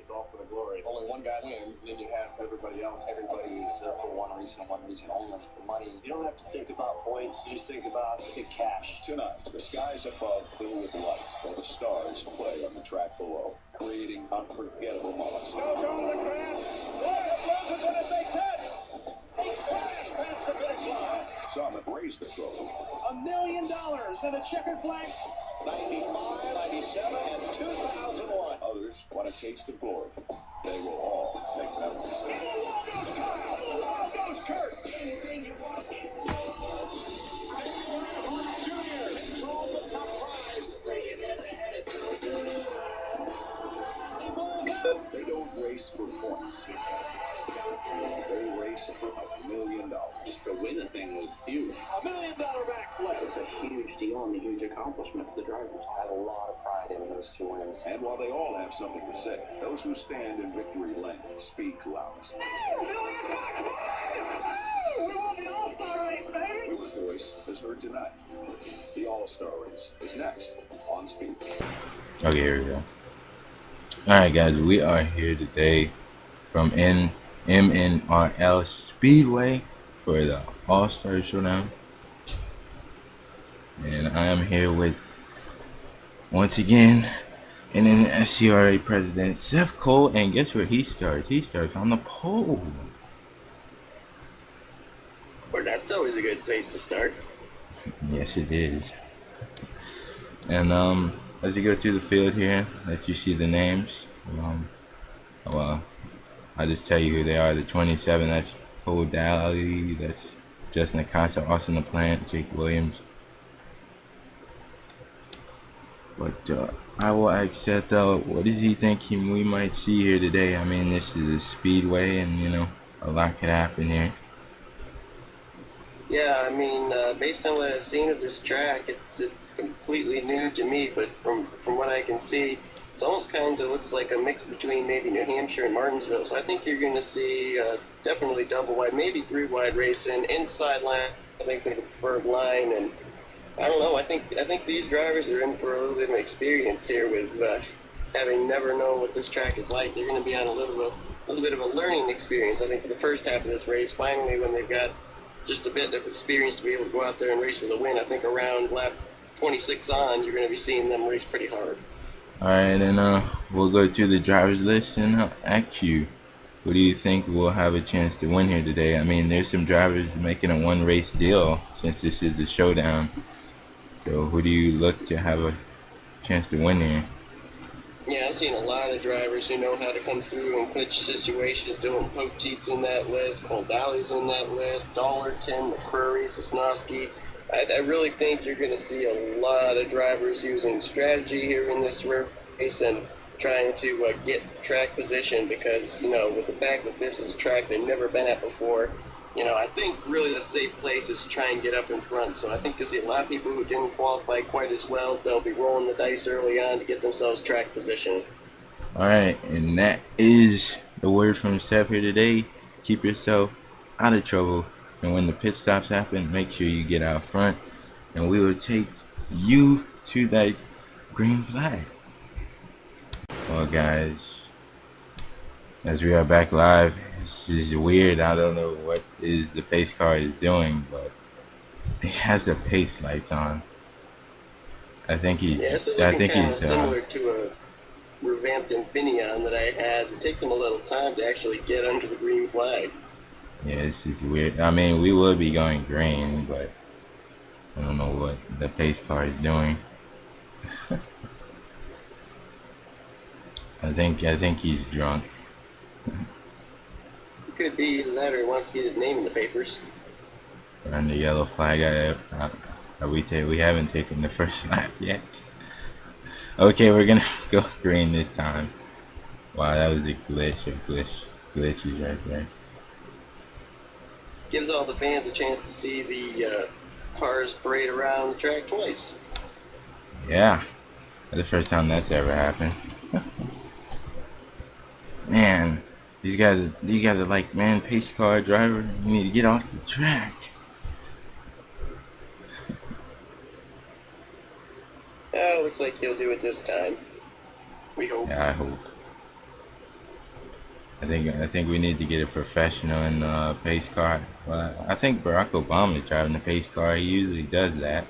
it's all for the glory. Only one guy wins, and then you have everybody else. Everybody's there for one reason and one reason only, the money. You don't have to think about points, you just think about the cash. Tonight, the skies above fill with lights while the stars play on the track below, creating unforgettable moments. Goes on the grass. Blows it in a big 10. He flashed past the finish line. Some have raised the trophy. $1 million in a checkered flag. 95, 97, and 2001. Others want a taste of glory. They will all make memories. Goes Kurt. Junior controls the top five. They don't race for points. They race for $1 million. To win the thing was huge. $1 million backflip. It's a huge deal and a huge accomplishment for the drivers. I have a lot of pride in those two wins. And while they all have something to say, those who stand in victory lane speak loudest. Whose voice is heard tonight? The All-Star Race is next on Speed. Okay, here we go. Alright guys, we are here today from MNRL Speedway for the All-Star Showdown. And I am here with, once again, NSCRA President Seth Cole, and guess where he starts? He starts on the pole. Well, that's always a good place to start. Yes, it is. And as you go through the field here, that you see the names. Well, I'll just tell you who they are. The 27, that's Cole Daly, that's Justin Acosta, Austin LaPlante, Jake Williams. But I will ask Seth, what does he think we might see here today? I mean, this is a speedway, and you know, a lot could happen here. Yeah, I mean, based on what I've seen of this track, it's completely new to me. But from what I can see, it's almost kind of looks like a mix between maybe New Hampshire and Martinsville. So I think you're going to see definitely double wide, maybe 3 wide racing, inside line. I think they're the preferred line, and I don't know. I think these drivers are in for a little bit of experience here with having never known what this track is like. They're going to be on a little bit of a learning experience. I think for the first half of this race, finally, when they've got just a bit of experience to be able to go out there and race for the win. I think around lap 26 on, you're going to be seeing them race pretty hard. Alright, and we'll go to the driver's list and ask you, who do you think will have a chance to win here today? I mean, there's some drivers making a one-race deal since this is the showdown. So who do you look to have a chance to win here? Yeah, I've seen a lot of drivers who know how to come through in clinch situations. Dylan Poteet's in that list. Cole Daly's in that list. Dollarton, McCurry, Sosnowski. I really think you're going to see a lot of drivers using strategy here in this race and trying to get track position because, you know, with the fact that this is a track they've never been at before, you know, I think really the safe place is to try and get up in front. So I think you'll see a lot of people who didn't qualify quite as well. They'll be rolling the dice early on to get themselves track position. Alright, and that is the word from Seth here today. Keep yourself out of trouble. And when the pit stops happen, make sure you get out front. And we will take you to that green flag. Well, guys, as we are back live, this is weird. I don't know what is the pace car is doing, but it has the pace lights on. I think he. Yeah, this is kind of similar to a revamped Infineon that I had. It takes them a little time to actually get under the green flag. Yeah, this is weird. I mean, we would be going green, but I don't know what the pace car is doing. I think he's drunk. It could be either that or he wants to get his name in the papers. We're on the yellow flag. We haven't taken the first lap yet. Okay, we're gonna go green this time. Wow, that was a glitches right there. Gives all the fans a chance to see the cars parade around the track twice. Yeah, that's the first time that's ever happened. Man, these guys are like, man, pace car driver, you need to get off the track. Looks like he'll do it this time. We hope. Yeah, I hope. I think we need to get a professional in the pace car. Well, I think Barack Obama is driving the pace car. He usually does that.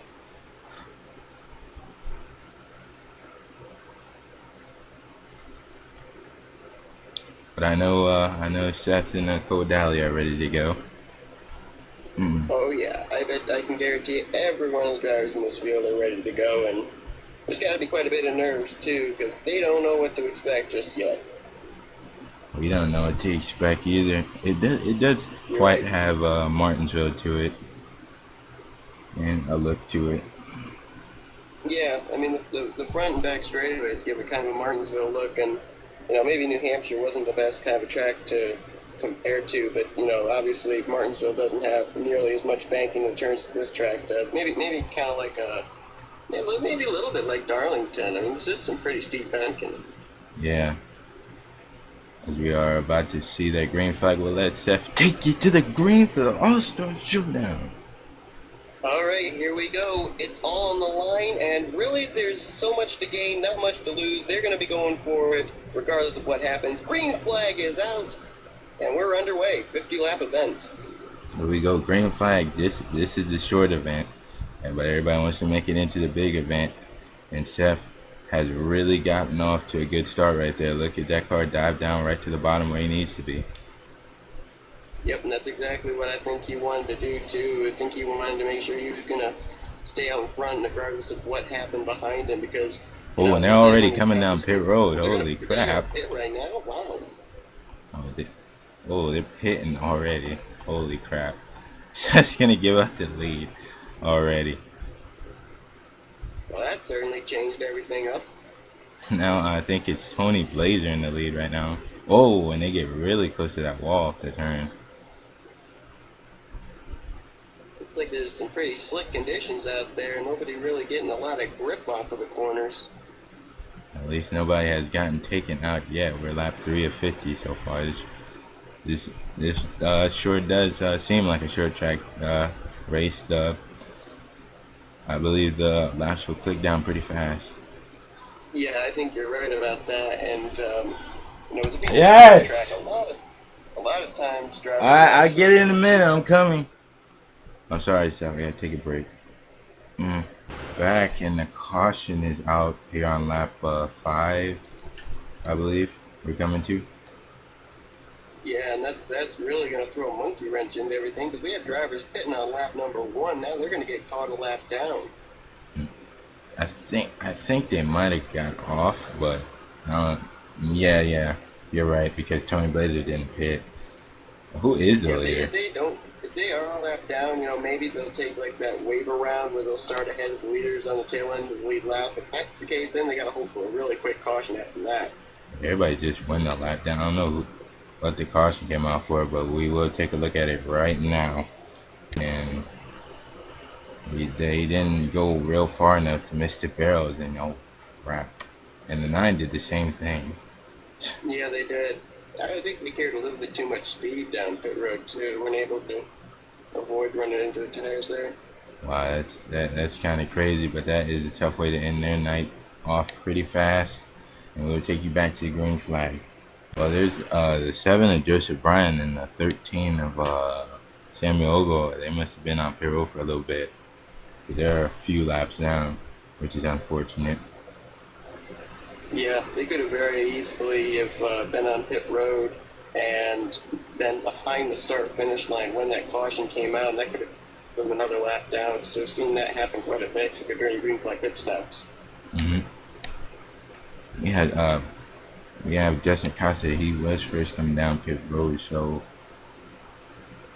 But I know Seth and Cole Daly are ready to go. Oh yeah, I bet I can guarantee every one of the drivers in this field are ready to go, and there's got to be quite a bit of nerves too, because they don't know what to expect just yet. We don't know what to expect either. It does You're quite right. have Martinsville to it and a look to it. Yeah, I mean the front and back straightaways give a kind of a Martinsville look, and maybe New Hampshire wasn't the best kind of a track to compare to, but obviously Martinsville doesn't have nearly as much banking in the turns as this track does. Maybe kind of like maybe a little bit like Darlington. I mean, this is some pretty steep banking. Yeah. As we are about to see that green flag, we'll let Seth take you to the green for the All-Star Showdown. All right, here we go. It's all on the line, and really there's so much to gain, not much to lose. They're going to be going for it regardless of what happens. Green flag is out, and we're underway. 50-lap event. Here we go, green flag. This is the short event, but everybody wants to make it into the big event, and Seth has really gotten off to a good start right there. Look at that car dive down right to the bottom where he needs to be. Yep, and that's exactly what I think he wanted to do, too. I think he wanted to make sure he was going to stay out in front regardless of what happened behind him, because... Oh, and they're already coming down pit road. Holy crap. Pit right now? Wow. They're pitting already. Holy crap. Seth's going to give up the lead already. Well, that certainly changed everything up. Now I think it's Tony Blazer in the lead right now. Oh, and they get really close to that wall off the turn. Looks like there's some pretty slick conditions out there. Nobody really getting a lot of grip off of the corners. At least nobody has gotten taken out yet. We're lap 3 of 50 so far. This sure does seem like a short track race. I believe the laps will click down pretty fast. Yeah, I think you're right about that. And with it being Yes! a track, a lot of times drivers. I get it in a minute. I'm coming. I'm sorry, Seth. I gotta take a break. Back, and the caution is out here on lap 5, I believe we're coming to. Yeah, and that's really going to throw a monkey wrench into everything, because we had drivers pitting on lap number 1. Now they're going to get caught a lap down. I think they might have got off, but yeah, you're right, because Tony Blazer didn't pit. Who is the leader? If they are a lap down, maybe they'll take like that waiver round where they'll start ahead of the leaders on the tail end of the lead lap. If that's the case, then they got to hope for a really quick caution after that. Everybody just went a lap down. I don't know what the caution came out for, but we will take a look at it right now. And they didn't go real far enough to miss the barrels, and crap. And the 9 did the same thing. Yeah, they did. I think we carried a little bit too much speed down pit road too. Weren't able to avoid running into the tires there. Wow, that's kind of crazy, but that is a tough way to end their night off pretty fast. And we'll take you back to the green flag. Well, there's the 7 of Joseph Bryan and the 13 of Samuel Ogle. They must have been on pit road for a little bit. They're a few laps down, which is unfortunate. Yeah, they could have very easily have been on pit road and been behind the start-finish line when that caution came out, and that could have been another lap down. So we've seen that happen quite a bit during green flag pit stops. We have Justin Costa. He was first coming down pit road, so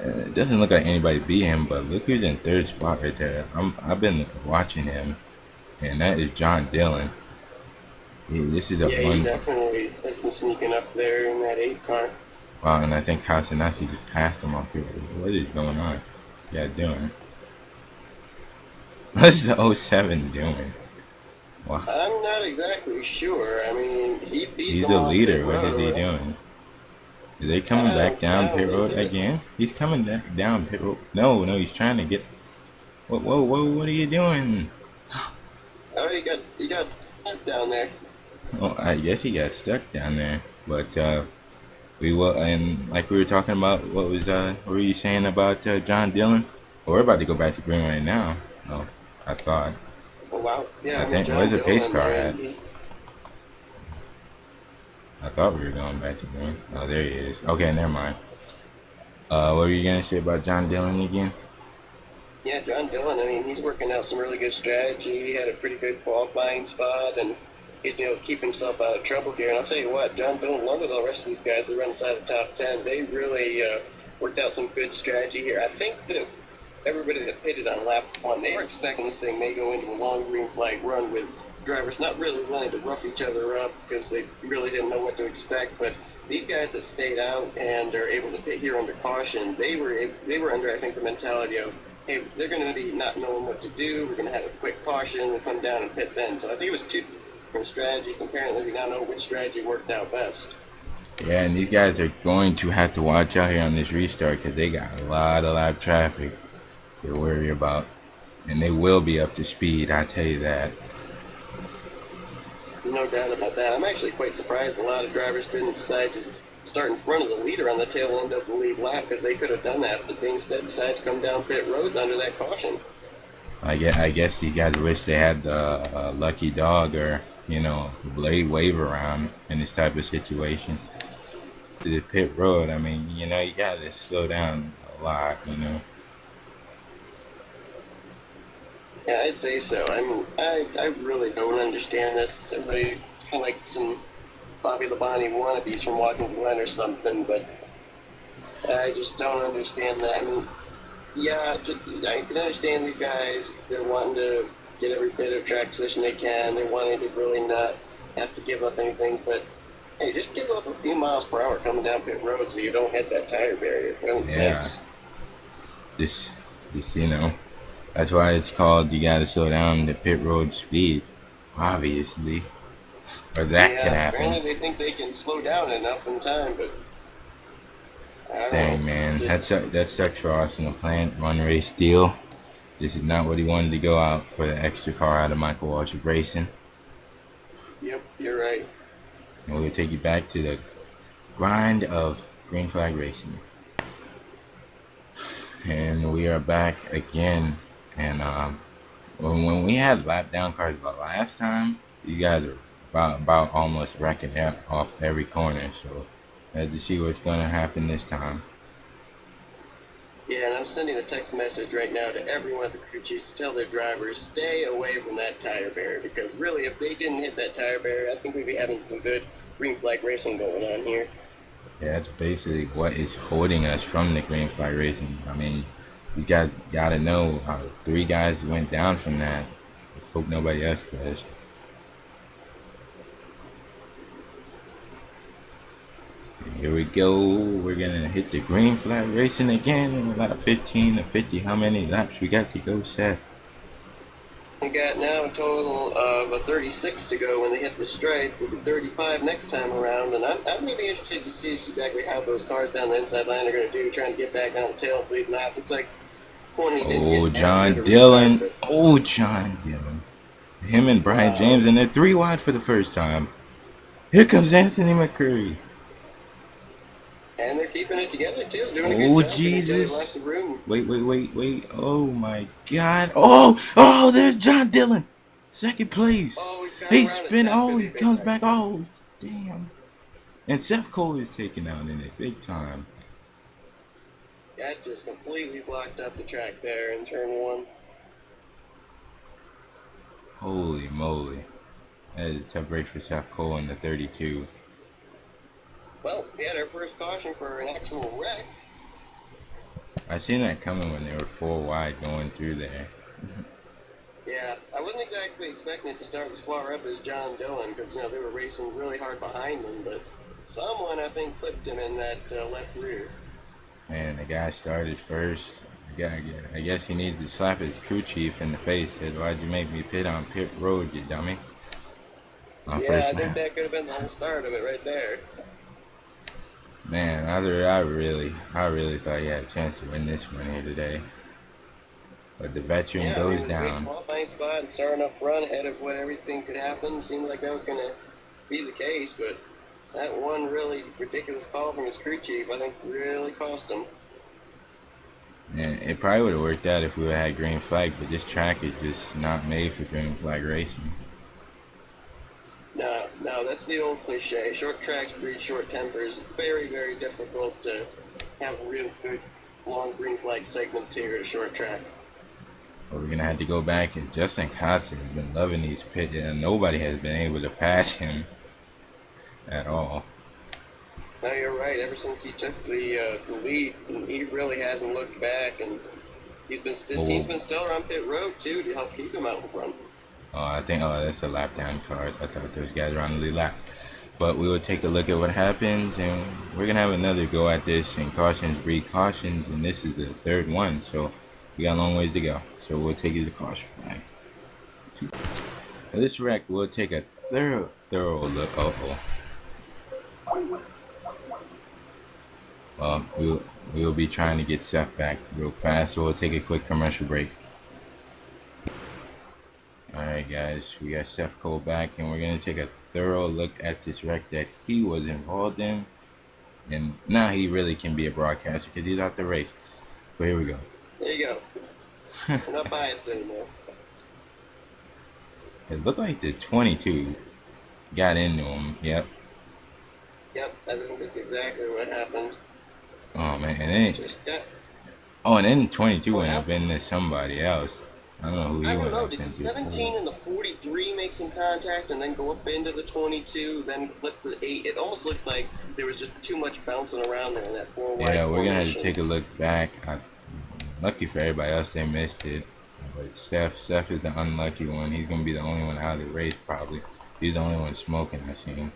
it doesn't look like anybody beat him. But look who's in 3rd spot right there. I've been watching him, and that is John Dillon. This is he definitely has been sneaking up there in that 8 car. Wow, and I think Casanasi just passed him off here. What is going on? Yeah, doing. What's the 07 doing? Wow. I'm not exactly sure. I mean, he's the leader. What is he doing? Is they coming back down pit road again? He's coming down pit road. No, he's trying to get. Whoa! What are you doing? Oh, you got stuck down there. Oh, I guess he got stuck down there. But We will, and like we were talking about, what were you saying about John Dillon? Well, we're about to go back to green right now. Oh, I thought. Oh wow, yeah. I I mean, think where's John the pace Dillon, car man, at? he's I thought we were going back to green. Oh, there he is. Okay, never mind. What were you gonna say about John Dillon again? yeah, John Dillon. I mean, he's working out some really good strategy. He had a pretty good qualifying spot, and he's been able to keep himself out of trouble here. And I'll tell you what, John Dillon, along with all the rest of these guys that run inside the top 10, they really worked out some good strategy here. I think that everybody that pitted on lap one, they were expecting this thing may go into a long green flag run with drivers not really willing to rough each other up because they really didn't know what to expect. But these guys that stayed out and are able to pit here under caution, they were under, I think, the mentality of, hey, they're going to be not knowing what to do. We're going to have a quick caution and come down and pit then. So I think it was two different strategies. Apparently, we now know which strategy worked out best. Yeah, and these guys are going to have to watch out here on this restart because they got a lot of lap traffic to worry about, and they will be up to speed. I tell you that. No doubt about that. I'm actually quite surprised a lot of drivers didn't decide to start in front of the leader on the tail end of the lead lap because they could have done that, but they instead decided to come down pit road under that caution. I guess these guys wish they had the lucky dog or blade wave around in this type of situation. To the pit road, I mean, you gotta slow down a lot. Yeah, I'd say so. I mean, I really don't understand this. Everybody kind of like some Bobby Labonte wannabes from Watkins Glen or something, but I just don't understand that. I mean, yeah, I can understand these guys. They're wanting to get every bit of track position they can. They're wanting to really not have to give up anything, but hey, just give up a few miles per hour coming down pit road so you don't hit that tire barrier. For heaven's sakes. This, that's why it's called, you gotta slow down the pit road speed, obviously. Or that can happen. Apparently they think they can slow down enough in time, but I don't Dang, know. man, that sucks for Austin. The plant run race deal. This is not what he wanted to go out for the extra car out of Michael Waltrip Racing. Yep, you're right. And we'll take you back to the grind of green flag racing. And we are back again. And when we had lap down cars the last time, you guys are about almost wrecking it off every corner. So I had to see what's going to happen this time. Yeah, and I'm sending a text message right now to everyone at the crew chiefs to tell their drivers, stay away from that tire barrier. Because really, if they didn't hit that tire barrier, I think we'd be having some good green flag racing going on here. Yeah, that's basically what is holding us from the green flag racing. I mean, you gotta know 3 guys went down from that. Let's hope nobody else does. Here we go. We're gonna hit the green flag racing again. Lap 15 to 50. How many laps we got to go, Seth? We got now a total of 36 to go when they hit the stripe. We'll be 35 next time around, and I'm going to be interested to see exactly how those cars down the inside line are going to do, trying to get back on the tail of the lead lap. Looks like Corny didn't get John Dillon. John Dillon. Him and Brian James, and they're 3 wide for the first time. Here comes Anthony McCurry. And they're keeping it together, too. Doing a good job. Jesus. Lots of room. Wait. Oh, my God. Oh, there's John Dillon. Second place. He comes back. Oh, damn. And Seth Cole is taken out in it big time. That just completely blocked up the track there in turn 1. Holy moly. That is a tough break for Seth Cole in the 32. Well, we had our first caution for an actual wreck. I seen that coming when they were 4 wide going through there. Yeah, I wasn't exactly expecting it to start as far up as John Dillon because, they were racing really hard behind him, but someone, I think, clipped him in that left rear. Man, the guy started first. I guess he needs to slap his crew chief in the face. Said, "Why'd you make me pit on pit road, you dummy?" I think that could have been the whole start of it right there. Man, I really thought he had a chance to win this one here today. But the veteran goes down. Qualifying spot and starting up front ahead of what everything could happen. Seemed like that was going to be the case, but That one really ridiculous call from his crew chief, I think, really cost him. And it probably would have worked out if we would have had green flag, but this track is just not made for green flag racing. No, that's the old cliche. Short tracks breed short tempers. It's very, very difficult to have real good long green flag segments here at a short track. But we're going to have to go back, and Justin Costa has been loving these pits, and nobody has been able to pass him at all. No, you're right. Ever since he took the lead, he really hasn't looked back, and his team's been stellar on pit road too to help keep him out in front. I think that's a lap down card. I thought those guys were on the lead lap. But we will take a look at what happens, and we're going to have another go at this, and cautions breed cautions, and this is the third one, so we got a long ways to go. So we'll take it to caution flag. Now this wreck, we'll take a thorough look. Well, we'll be trying to get Seth back real fast, so we'll take a quick commercial break. Alright guys, we got Seth Cole back, and we're going to take a thorough look at this wreck that he was involved in. And now he really can be a broadcaster because he's out the race. But here we go. There you go. We're not biased anymore. It looked like the 22 got into him. Yep, I think that's exactly what happened. Oh man, and then 22 went up into somebody else. I don't know who he I don't went know. up Did the into. 17 and the 43 make some contact and then go up into the 22, then clip the 8? It almost looked like there was just too much bouncing around there in that 4-wide Yeah, we're gonna have to formation. take a look back. Lucky for everybody else, they missed it. But Steph is the unlucky one. He's gonna be the only one out of the race probably. He's the only one smoking, I seen.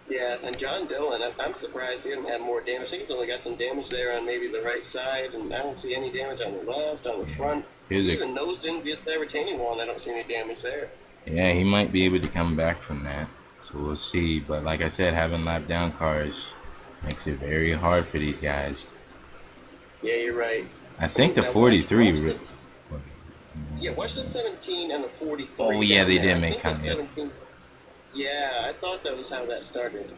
Yeah, and John Dillon, I'm surprised he didn't have more damage. I think he's only got some damage there on maybe the right side, and I don't see any damage on the left, on the front. He even nosed into the retaining wall, and I don't see any damage there. Yeah, he might be able to come back from that. So we'll see. But like I said, having lap down cars makes it very hard for these guys. Yeah, you're right. I think the 43... watch the 17 and the 43. Oh, yeah, they did make contact. Yeah, I thought that was how that started.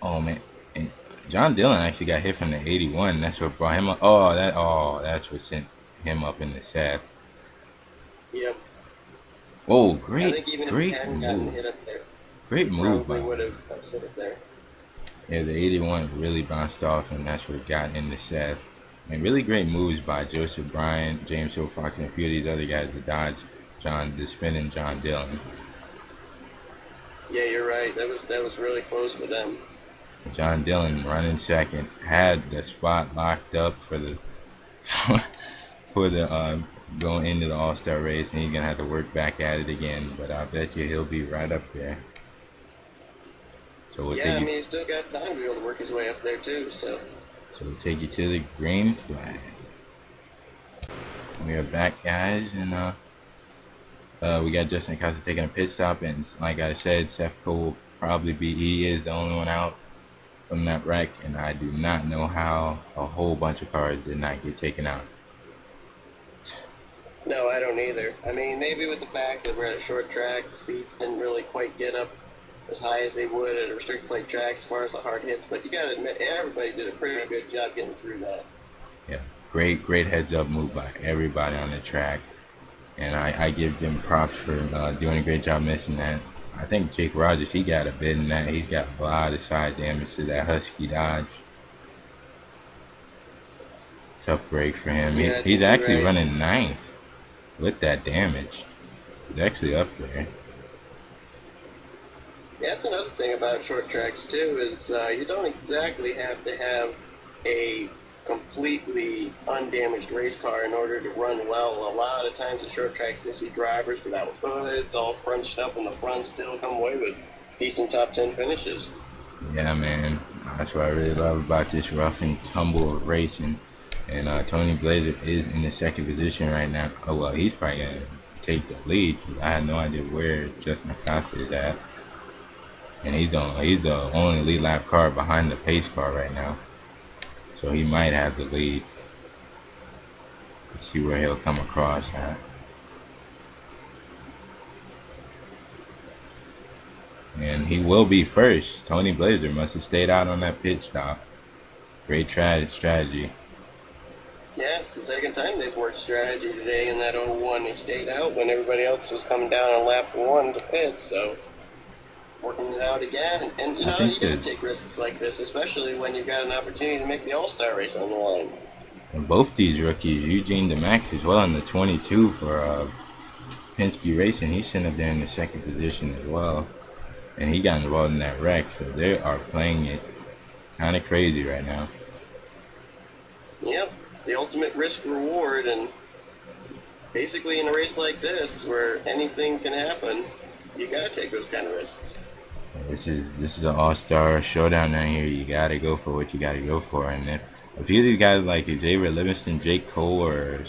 Oh, man. And John Dillon actually got hit from the 81. That's what brought him up. That's what sent him up in the Seth. Yep. Oh, I great think even move. If he hadn't gotten hit up there, Great move. Probably would have sit up there. Yeah, the 81 really bounced off, and that's what got in the Seth. And really great moves by Joseph Bryant, James Hill Fox, and a few of these other guys to dodge the spinning John Dillon. Yeah, you're right. That was really close for them. John Dillon running second, had the spot locked up for the going into the All-Star race, and he's gonna have to work back at it again. But I bet you he'll be right up there. So he's still got time to be able to work his way up there too. So we'll take you to the green flag. We are back, guys, and we got Justin Costa taking a pit stop, and like I said, Seth Cole he is the only one out from that wreck, and I do not know how a whole bunch of cars did not get taken out. No, I don't either. I mean, maybe with the fact that we're at a short track, the speeds didn't really quite get up as high as they would at a restricted plate track as far as the hard hits, but you gotta admit, everybody did a pretty good job getting through that. Yeah, great heads up move by everybody on the track, and I give them props for doing a great job missing that. I think Jake Rogers, he got a bit in that. He's got a lot of side damage to that Husky Dodge. Tough break for him. Yeah, he's actually running 9th with that damage. He's actually up there. Yeah, that's another thing about short tracks too, is you don't exactly have to have a completely undamaged race car in order to run well. A lot of times at short tracks you see drivers without hoods, all crunched up in the front, still come away with decent top 10 finishes. Yeah, man. That's what I really love about this rough and tumble of racing. And Tony Blazer is in the second position right now. Oh, well, he's probably going to take the lead, because I had no idea where Justin Acosta is at. And he's the only lead lap car behind the pace car right now. So he might have the lead. Let's see where he'll come across at. And he will be first. Tony Blazer must have stayed out on that pit stop. Great strategy. Yeah, it's the second time they've worked strategy today in that 01. He stayed out when everybody else was coming down on lap 1 to pit, so working it out again. And you know, you gotta take risks like this, especially when you've got an opportunity to make the All-Star race on the line. And both these rookies, Eugene DeMax as well in the 22 for Penske Racing, he's sitting up there in the second position as well. And he got involved in that wreck, so they are playing it kind of crazy right now. Yep, the ultimate risk reward, and basically in a race like this where anything can happen, you gotta take those kind of risks. This is an all-star showdown down here. You gotta go for what you gotta go for, and if a few of these guys like Xavier Livingston, Jake Cole, or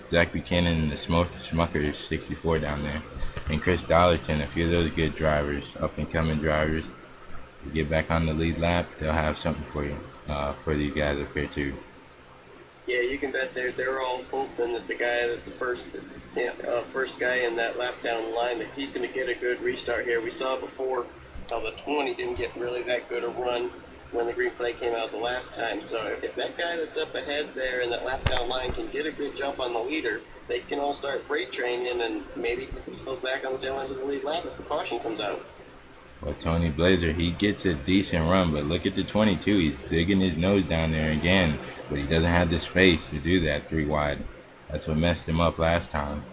Zach Buchanan, and the Smuckers 64 down there, and Chris Dollarton, a few of those good drivers, up-and-coming drivers, you get back on the lead lap, they'll have something for you, for these guys up here too. Yeah, you can bet they're all hoping that the guy that's the first guy in that lap down the line, that he's going to get a good restart here. We saw before how the 20 didn't get really that good a run when the green flag came out the last time. So if that guy that's up ahead there in that lap down line can get a good jump on the leader, they can all start freight training and maybe put themselves back on the tail end of the lead lap if the caution comes out. Well, Tony Blazer, he gets a decent run, but look at the 22. He's digging his nose down there again, but he doesn't have the space to do that 3 wide. That's what messed him up last time.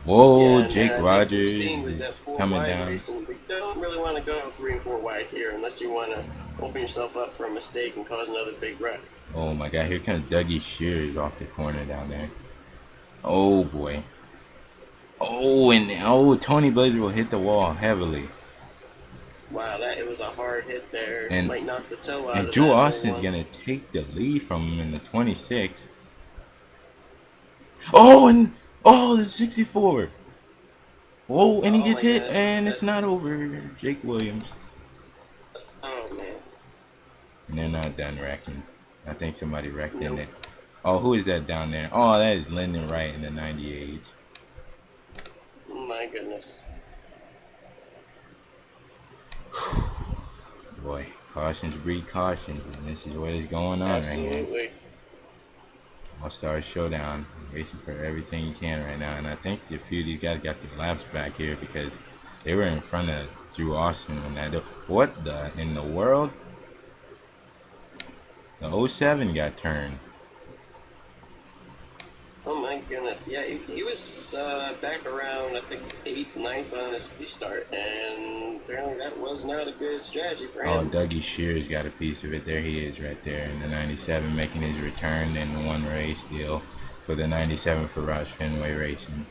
Whoa, yeah, Jake Rogers is coming down. Racing, we don't really want to go 3 and 4 wide here unless you want to open yourself up for a mistake and cause another big wreck. Oh my God, here comes Dougie Shears off the corner down there. Oh boy. Oh, and Tony Blazer will hit the wall heavily. Wow, it was a hard hit there. And might knock the toe out and of Drew that Austin's gonna take the lead from him in the 26. Oh, the 64. Whoa, and he gets hit, goodness. and it's not over. Jake Williams. Oh man. And they're not done wrecking. I think somebody wrecked in it. Oh, who is that down there? Oh, that is Lyndon Wright in the 98. Oh my goodness. Boy, cautions breed cautions, and this is what is going on right here. Absolutely. All-Star Showdown, racing for everything you can right now, and I think a few of these guys got their laps back here because they were in front of Drew Austin when that. What in the world? The 07 got turned. Oh my goodness. Yeah, he was back around, I think, 8th, 9th on his restart, and apparently that was not a good strategy for him. Oh, Dougie Shears got a piece of it. There he is right there in the 97, making his return in the 1 race deal for the 97 for Roush Fenway Racing.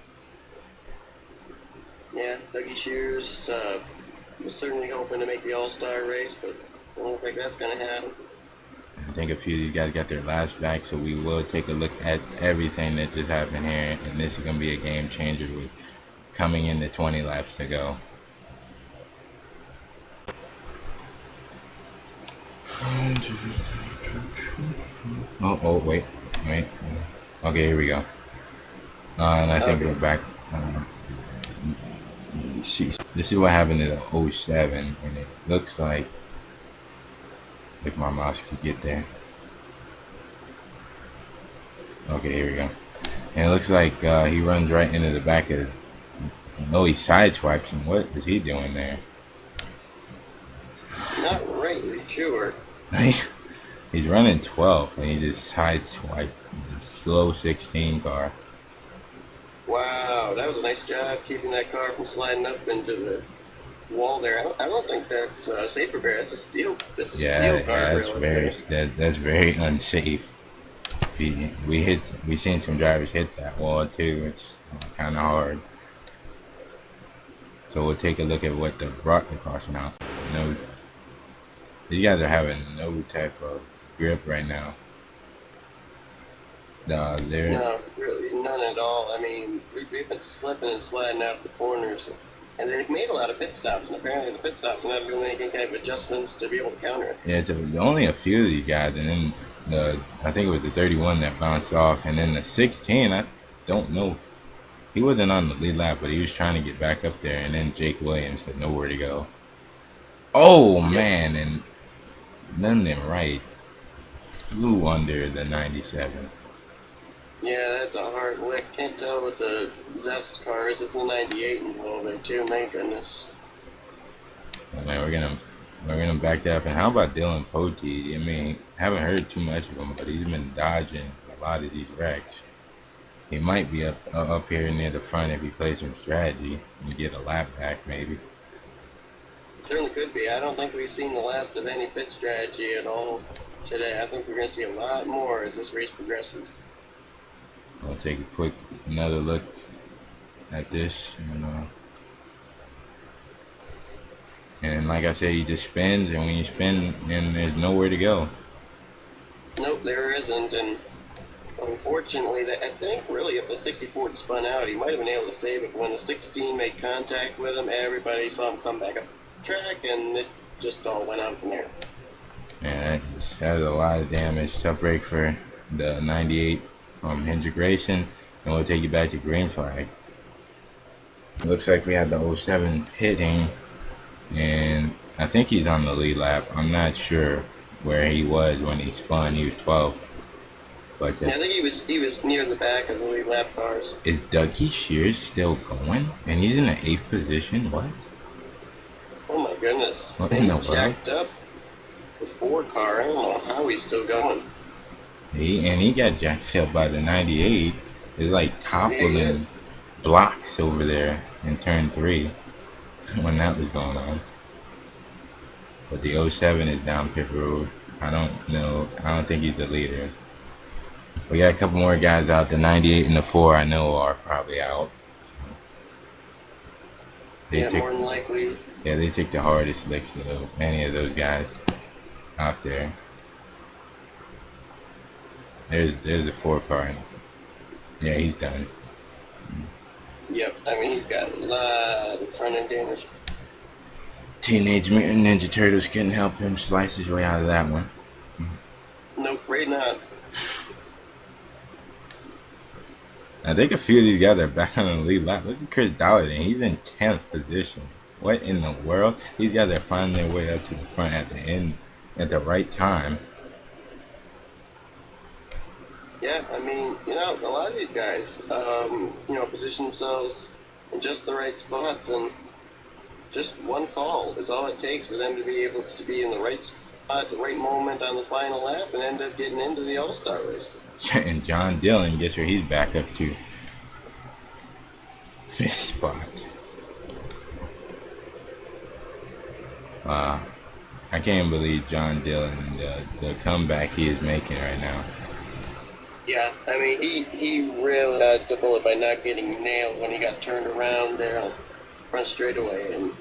Yeah, Dougie Shears was certainly hoping to make the All-Star race, but I don't think that's going to happen. I think a few of these guys got their laps back, so we will take a look at everything that just happened here, and this is going to be a game changer with coming into 20 laps to go. Oh, wait. Okay, here we go. And I think we're back. This is what happened to the 07, and it looks like, if my mouse could get there. Okay, here we go. And it looks like he runs right into the back of. Oh, he sideswipes him. What is he doing there? Not really sure. He's running 12th, and he just sideswiped the slow 16 car. Wow, that was a nice job keeping that car from sliding up into the wall there. I don't think that's safe for bear. That's a steel. That's a steel car. Yeah, that's very unsafe. We seen some drivers hit that wall too. It's kind of hard. So we'll take a look at what brought the caution out. No, these guys are having no type of grip right now. No, really none at all. I mean, they've been slipping and sliding out of the corners, and they've made a lot of pit stops. And apparently, the pit stops are not doing any kind of adjustments to be able to counter it. Yeah, it's only a few of these guys, and then I think it was the 31 that bounced off, and then the 16. I don't know. he wasn't on the lead lap, but he was trying to get back up there, and then Jake Williams had nowhere to go. Oh man, and London Wright flew under the 97. Yeah, that's a hard lick. Can't tell with the Zest cars. It's the 98 involved there too. My goodness. Oh, man, we're gonna back that up. And how about Dylan Pote? I mean, haven't heard too much of him, but he's been dodging a lot of these wrecks. He might be up here near the front if he plays some strategy and get a lap back, maybe. Certainly could be. I don't think we've seen the last of any pit strategy at all today. I think we're going to see a lot more as this race progresses. We'll take another look at this, and like I said, he just spins, and when you spin, then there's nowhere to go. Nope, there isn't, and unfortunately, I think really if the 64 had spun out, he might have been able to save it. But when the 16 made contact with him, everybody saw him come back up the track, and it just all went out from there. Yeah, that was a lot of damage. Tough break for the 98 from Hendrick Racing, and we'll take you back to green flag. It looks like we have the 07 hitting, and I think he's on the lead lap. I'm not sure where he was when he spun. He was 12. But yeah, I think he was near the back of the lead lap cars. Is Dougie Shears still going? And he's in the 8th position? What? Oh my goodness. What in the world? Jacked up the 4 car. I don't know how he's still going. He got jacked up by the 98. It's like toppling blocks over there in turn 3 when that was going on. But the 07 is down pit road. I don't know. I don't think he's the leader. We got a couple more guys out. The 98 and the 4 I know are probably out. More than likely. Yeah, they took the hardest licks of any of those guys out there. There's a 4 car. Yeah, he's done. Yep, I mean, he's got a lot of front end damage. Teenage Mutant Ninja Turtles couldn't help him slice his way out of that one. Nope, afraid not. I think a few of these guys are back on the lead lap. Look at Chris Dowling. He's in 10th position. What in the world? These guys are finding their way up to the front at the end at the right time. Yeah, I mean, a lot of these guys, position themselves in just the right spots, and just one call is all it takes for them to be able to be in the right spot at the right moment on the final lap and end up getting into the All-Star race. And John Dillon, guess where he's back up to? 5th spot. Wow. I can't believe John Dillon, the comeback he is making right now. Yeah, I mean, he really dodged the bullet by not getting nailed when he got turned around there on the front straightaway. And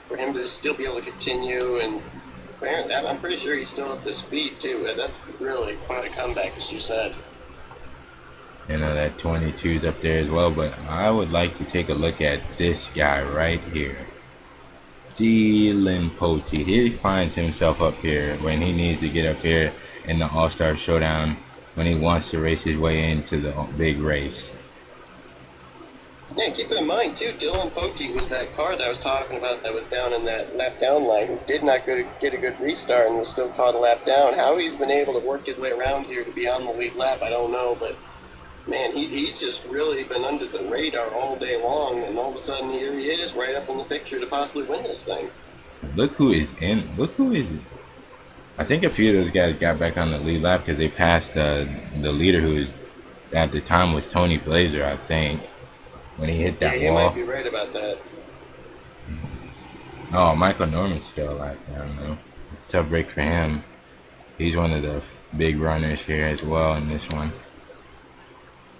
for him to still be able to continue, and I'm pretty sure he's still up to speed, too. That's really quite a comeback, as you said. That 22's up there as well, but I would like to take a look at this guy right here. Dylan Pote. He finds himself up here when he needs to get up here in the All-Star Showdown when he wants to race his way into the big race. Yeah, keep in mind, too, Dylan Pote was that car that I was talking about that was down in that lap down line, who did not get a good restart and was still caught a lap down. How he's been able to work his way around here to be on the lead lap, I don't know, but man, he's just really been under the radar all day long, and all of a sudden here he is right up in the picture to possibly win this thing. Look who is in. Look who is. I think a few of those guys got back on the lead lap because they passed the leader who at the time was Tony Blazer, I think, when he hit that wall. Yeah, you might be right about that. Oh, Michael Norman's still alive down though. It's a tough break for him. He's one of the big runners here as well in this one.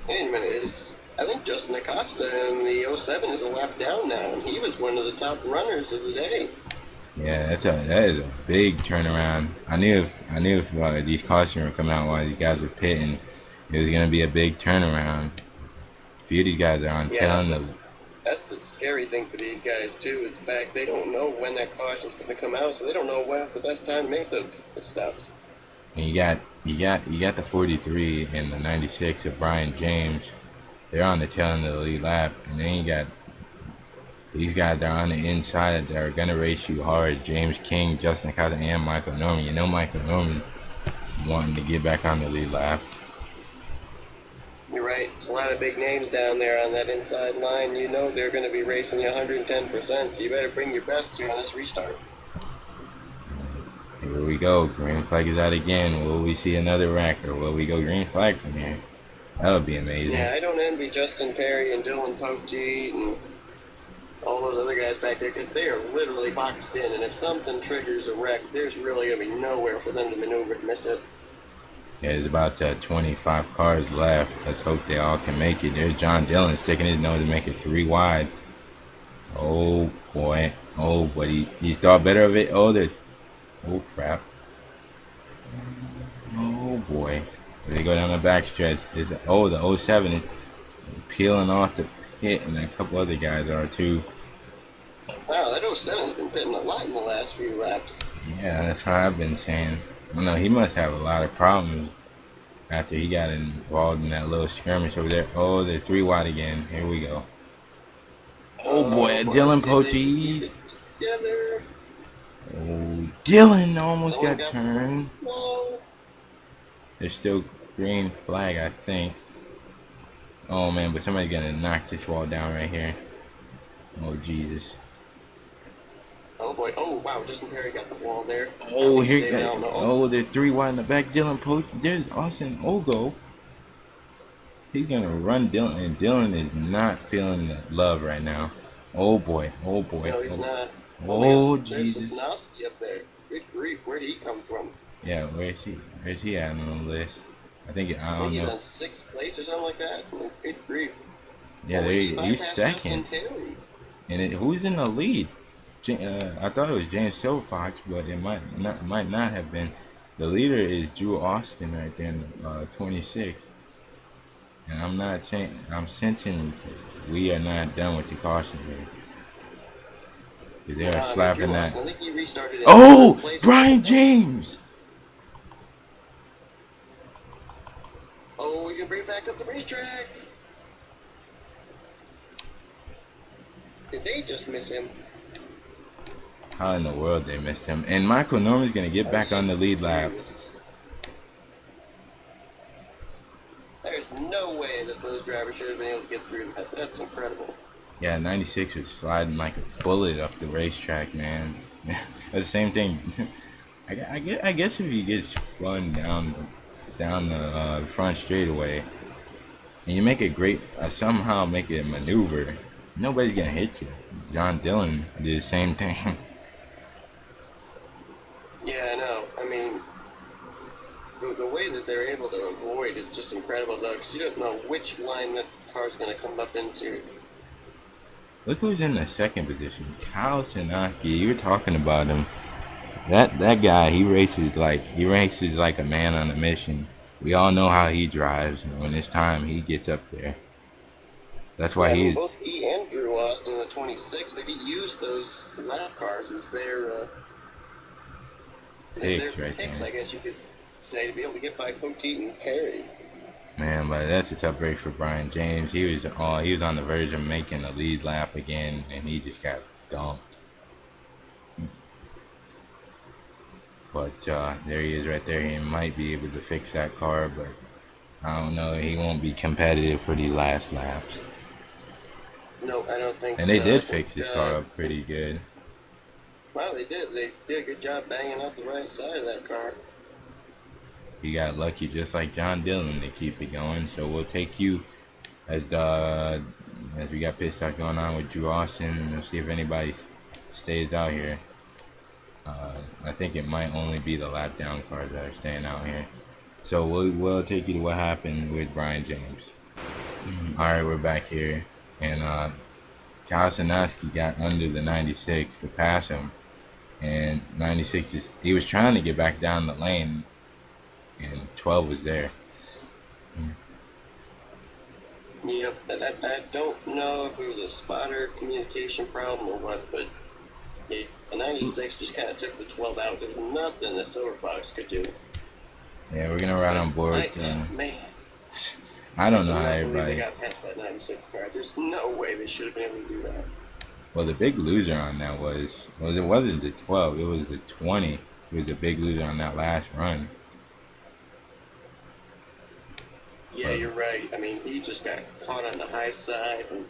Wait a minute, I think Justin Acosta in the 07 is a lap down now, and he was one of the top runners of the day. Yeah, that is a big turnaround. I knew if these cautions were coming out while these guys were pitting, it was going to be a big turnaround. A few of these guys are on tail. That's the scary thing for these guys too, is the fact they don't know when that caution's going to come out, so they don't know when's the best time to make the pit stops. And you got the 43 and the 96 of Brian James they're on the tail end of the lead lap, and then you got these guys that are on the inside that are gonna race you hard. James King, Justin Cotter, and Michael Norman. You know Michael Norman wanting to get back on the lead lap. You're right. There's a lot of big names down there on that inside line. You know they're going to be racing you 110%, so you better bring your best here on this restart. Here we go. Green flag is out again. Will we see another wreck, or will we go green flag from here? That would be amazing. Yeah, I don't envy Justin Perry and Dylan Poteet and all those other guys back there, because they are literally boxed in, and if something triggers a wreck, there's really going to be nowhere for them to maneuver to miss it. Yeah, there's about 25 cars left. Let's hope they all can make it. There's John Dillon sticking his nose to make it 3 wide. Oh boy. Oh, but he thought better of it. Oh, crap. Oh boy. They go down the backstretch. The 07 is peeling off the pit, and a couple other guys are too. Wow, that 07 has been pitting a lot in the last few laps. Yeah, that's what I've been saying. I don't know, he must have a lot of problems after he got involved in that little skirmish over there. Oh, they're 3 wide again. Here we go. Oh boy, Dylan Poteet. Together. Oh, Dylan almost Someone got turned. Whoa. There's still green flag, I think. Oh man, but somebody's gonna knock this wall down right here. Oh Jesus. Oh boy! Oh wow! Justin Perry got the wall there. Oh, they're 3 wide in the back. Dylan Poteet. There's Austin Ogo. He's gonna run Dylan, and Dylan is not feeling the love right now. Oh boy! Oh boy! No, he's not. Oh there's Jesus! Sosnowski up there. Good grief! Where did he come from? Yeah, where's he at on the list? I think I think he's on 6th place or something like that. Good grief! Yeah, he's second. And who's in the lead? I thought it was James Silverfox, but it might not have been. The leader is Drew Austin right there in 26th. And I'm sensing we are not done with the caution here. They are slapping that. I think he restarted Brian James! Oh, we can bring back up the racetrack. Did they just miss him? How in the world they missed him? And Michael Norman's gonna get back on the lead lap. There's no way that those drivers should have been able to get through that. That's incredible. Yeah, 96 was sliding like a bullet up the racetrack, man. That's the same thing. I guess if you get spun down the front straightaway, and you make somehow make it a maneuver, nobody's gonna hit you. John Dillon did the same thing. Yeah, I know. I mean, the way that they're able to avoid is just incredible, though, because you don't know which line that car's going to come up into. Look who's in the second position. Kyle Sinoski. You were talking about him. That guy, he races like a man on a mission. We all know how he drives, and when it's time, he gets up there. That's why both he and Drew Austin in the 26, they use those lap cars as their picks, I guess you could say, to be able to get by Poteet and Perry. Man, but that's a tough break for Brian James. He was on the verge of making a lead lap again, and he just got dumped. But there he is right there. He might be able to fix that car, but I don't know. He won't be competitive for these last laps. No, I don't think so. And they did fix his car up pretty good. Well, they did. They did a good job banging up the right side of that car. He got lucky, just like John Dillon, to keep it going. So we'll take you as we got pit stop going on with Drew Austin, and we'll see if anybody stays out here. I think it might only be the lap down cars that are staying out here. So we'll take you to what happened with Brian James. All right, we're back here, and Kyle Sinoski got under the 96 to pass him, and 96 he was trying to get back down the lane, and 12 was there. Yep, I don't know if it was a spotter communication problem or what, but the 96 just kind of took the 12 out. There was nothing that Silverfox could do. Yeah, we're gonna ride on board. Man. I don't know how I cannot believe they everybody. got past that 96 car. There's no way they should have been able to do that. Well, the big loser on that it wasn't the 12, it was the 20. It was the big loser on that last run. Yeah, you're right. I mean, he just got caught on the high side and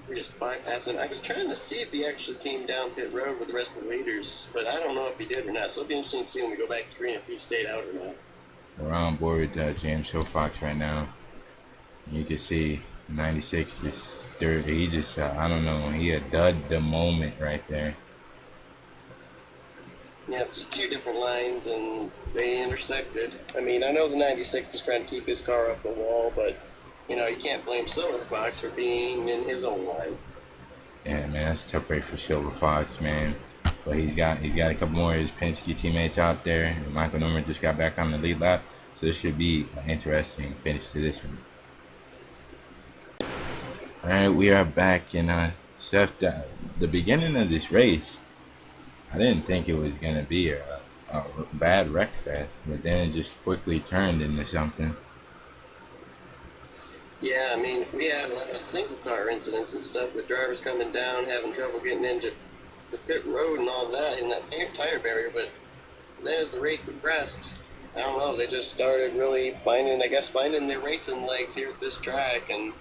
we're just bypassing. I was trying to see if he actually came down pit road with the rest of the leaders, but I don't know if he did or not. So it'll be interesting to see when we go back to green if he stayed out or not. We're on board with James Fox right now. You can see 96 just third. He just I don't know. He had dud the moment right there. Yeah, just two different lines and they intersected. I mean, I know the 96 was trying to keep his car up the wall, but you can't blame Silver Fox for being in his own line. Yeah, man, that's a tough break for Silver Fox, man. But he's got a couple more of his Penske teammates out there. Michael Norman just got back on the lead lap, so this should be an interesting finish to this one. All right, we are back in Seth. The beginning of this race, I didn't think it was gonna be a bad wreck fest, but then it just quickly turned into something. Yeah, I mean, we had a lot of single car incidents and stuff with drivers coming down, having trouble getting into the pit road and all that in that tire barrier, but then as the race progressed, I don't know, they just started really finding their racing legs here at this track and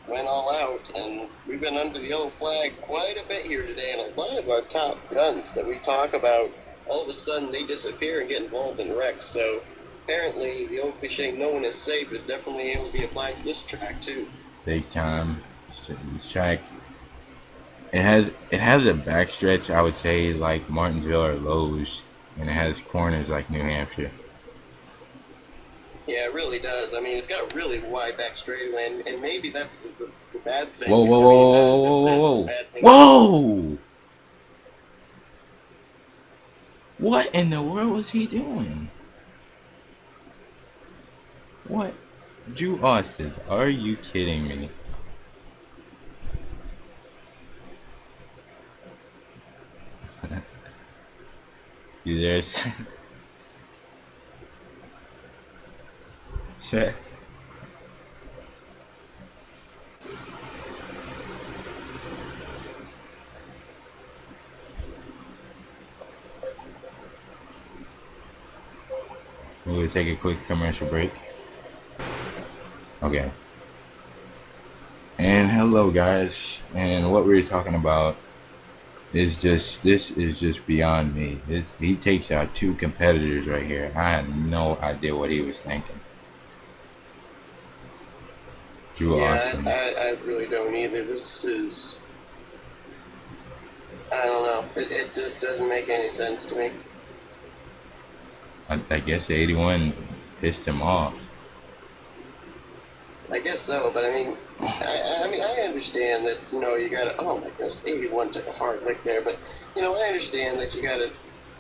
went all out, and we've been under the yellow flag quite a bit here today, and a lot of our top guns that we talk about, all of a sudden they disappear and get involved in wrecks, so apparently the old cliche "no one is safe" is definitely able to be applied to this track too. Big time. This track, it has a backstretch, I would say, like Martinsville or Lowe's, and it has corners like New Hampshire. Yeah, it really does. I mean, it's got a really wide back straightaway, and maybe that's the bad thing. Whoa, whoa, I whoa, mean, whoa, whoa, whoa, whoa, bad thing. whoa! What in the world was he doing? What? Drew Austin, are you kidding me? You there? Seth? We'll take a quick commercial break. Okay. And hello guys. And what we were talking about is this is just beyond me. He takes out two competitors right here. I had no idea what he was thinking. Drew Austin. I really don't either. This is, I don't know. It just doesn't make any sense to me. I guess the 81 pissed him off. I guess so, but I mean, I understand that, you gotta, oh my goodness, 81 took a hard lick there, but, I understand that you gotta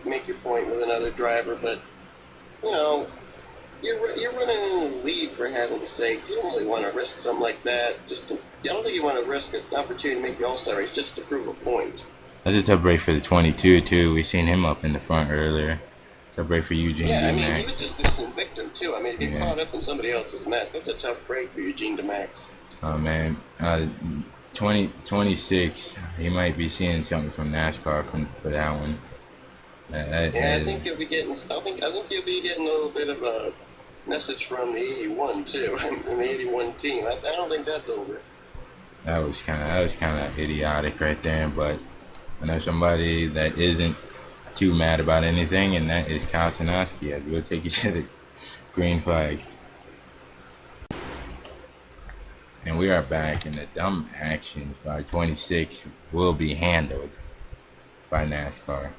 make your point with another driver, but, you're running in the lead for heaven's sakes. You don't really want to risk something like that. I don't think you want to risk an opportunity to make the All-Star race just to prove a point. That's a tough break for the 22 too. We seen him up in the front earlier. Tough break for Eugene Yeah, I mean, DeMax. he was just losing victim too. I mean, to get caught up in somebody else's mess, that's a tough break for Eugene DeMax. Oh man, 26. He might be seeing something from NASCAR for that one. I think he'll be getting. I think he'll be getting a little bit of a message from the 81 too, and the 81 team. I don't think that's over. That was kind of idiotic right there. But I know somebody that isn't too mad about anything, and that is Kosinski. We'll take you to the green flag. And we are back, and the dumb actions by 26 will be handled by NASCAR.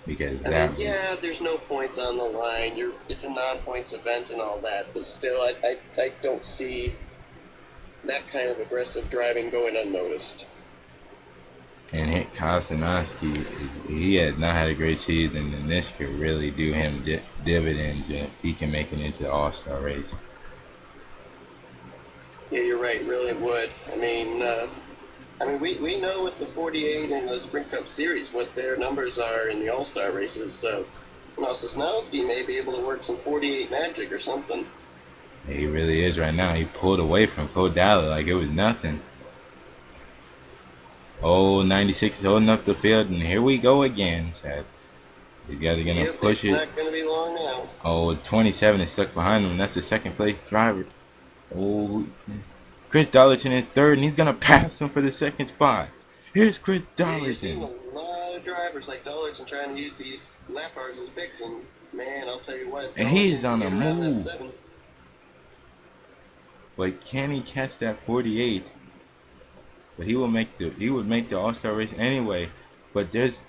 Because there's no points on the line. It's a non-points event and all that, but still, I don't see that kind of aggressive driving going unnoticed. And Kosinski, he has not had a great season, and this could really do him dividends if he can make it into the All-Star race. Yeah, you're right. It really would. I mean, we know with the 48 and the Sprint Cup Series what their numbers are in the All-Star races. So, Now, Sosnowski may be able to work some 48 magic or something. He really is right now. He pulled away from Kodala like it was nothing. Oh, 96 is holding up the field, and here we go again, Seth. These guys are going to push it. It's not going to be long now. Oh, 27 is stuck behind him. That's the second place driver. Oh, Chris Dollarton is third, and he's going to pass him for the second spot. Here's Chris You're seeing Dollarton. a lot of drivers like Dollarton trying to use these lap cars as picks, and man, I'll tell you what. And he's Dollarton on can a get around that move. 7. But can he catch that 48? But he would make the All-Star race anyway. But there's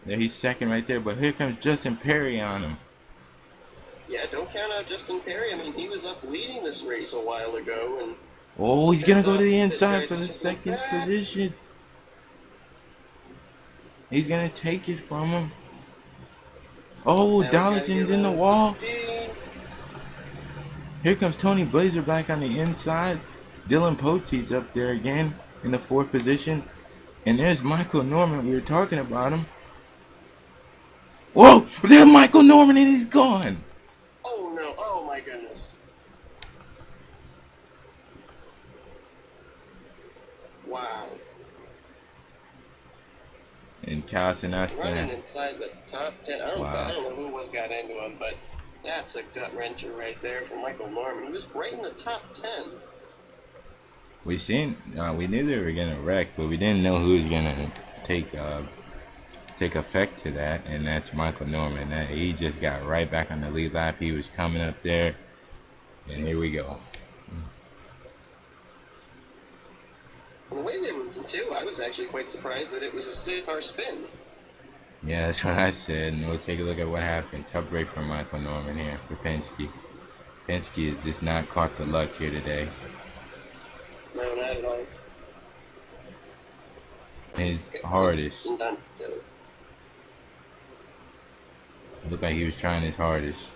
there he's second right there. But here comes Justin Perry on him. Yeah, don't count out Justin Perry. I mean, he was up leading this race a while ago, and Oh, he's gonna go to the This guy inside for the just went second back. position. He's gonna take it from him. Oh, Now we gotta Dollarton's get in the around wall. 16. Here comes Tony Blazerblack on the inside. Dylan Poteet's up there again in the fourth position. And there's Michael Norman. We were talking about him. Whoa! There's Michael Norman and he's gone. Oh no! Oh my goodness! Wow! And Carson Running Aspen. inside the top 10. I don't know who got into him, but that's a gut wrencher right there for Michael Norman. He was right in the top 10. We knew they were gonna wreck, but we didn't know who was gonna take effect to that, and that's Michael Norman. He just got right back on the lead lap. He was coming up there, and here we go. And the way they were too, I was actually quite surprised that it was a 6-car spin. Yeah, that's what I said, and we'll take a look at what happened. Tough break for Michael Norman here for Penske. Penske has just not caught the luck here today. No, not at all. His hardest. And done. Looked like he was trying his hardest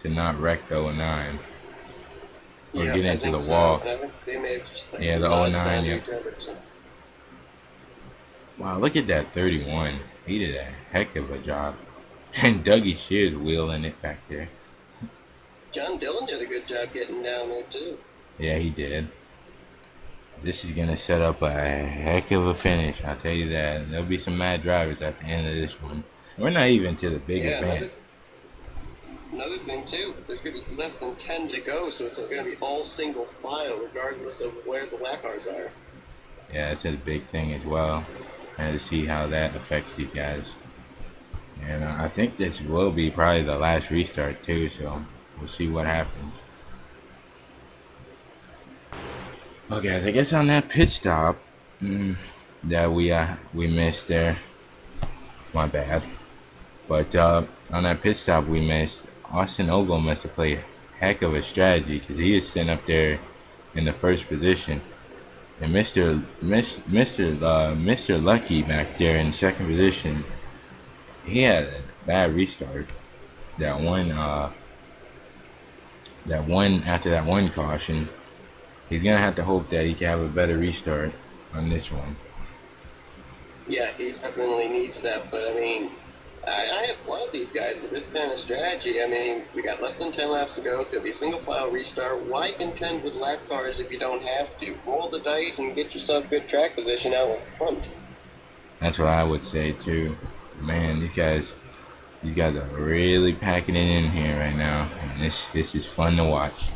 to not wreck the 09. Or Yeah, get I into think the so. wall. And I think they may have just Yeah, the dodged 09, that yeah. return. Wow, look at that 31. He did a heck of a job. And Dougie Shears wheeling it back there. John Dillon did a good job getting down there too. Yeah, he did. This is going to set up a heck of a finish, I'll tell you that. And there'll be some mad drivers at the end of this one. We're not even to the big event. Another thing too, there's going to be less than 10 to go, so it's going to be all single file regardless of where the lap cars are. Yeah, that's a big thing as well. And to see how that affects these guys. And I think this will be probably the last restart too, so we'll see what happens. Okay, guys, I guess on that pit stop that we missed there, my bad. But on that pit stop we missed, Austin Ogle must have played a heck of a strategy because he is sitting up there in the first position. And Mr. Lucky back there in second position, he had a bad restart. That one after that one caution, he's gonna have to hope that he can have a better restart on this one. Yeah, he definitely needs that, but I mean, I applaud these guys with this kind of strategy. I mean, we got less than 10 laps to go. It's going to be a single file restart. Why contend with lap cars if you don't have to? Roll the dice and get yourself good track position out in front. That's what I would say too. Man, these guys are really packing it in here right now, and this is fun to watch.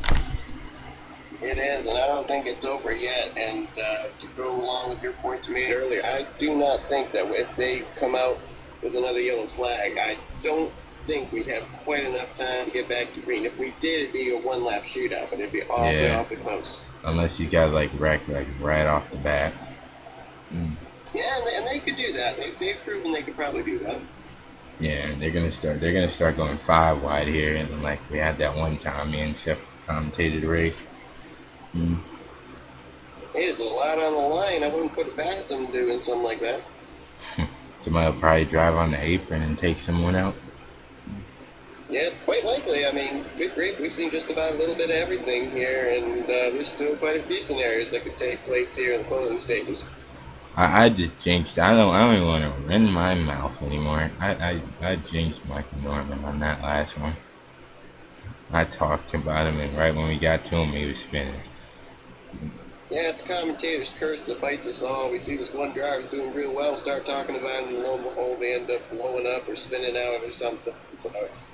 It is, and I don't think it's over yet. And to go along with your point you made earlier, I do not think that if they come out with another yellow flag, I don't think we'd have quite enough time to get back to green. If we did, it'd be a one-lap shootout, but it'd be awfully close. Unless you got wrecked right off the bat. Yeah, and they could do that. They've proven they could probably do that. Yeah, and they're gonna start going 5 wide here, and like we had that one time, me and Seth commentated the race. There's a lot on the line. I wouldn't put it past them doing something like that. Somebody will probably drive on the apron and take someone out. Yeah, it's quite likely. I mean, good grief, we've seen just about a little bit of everything here, and there's still quite a few scenarios that could take place here in the closing stages. I just jinxed. I don't even want to run my mouth anymore. I jinxed Michael Norman on that last one. I talked about him, and right when we got to him, he was spinning. Yeah, it's a commentator's curse that bites us all. We see this one driver doing real well, start talking about it, and lo and behold, they end up blowing up or spinning out or something. So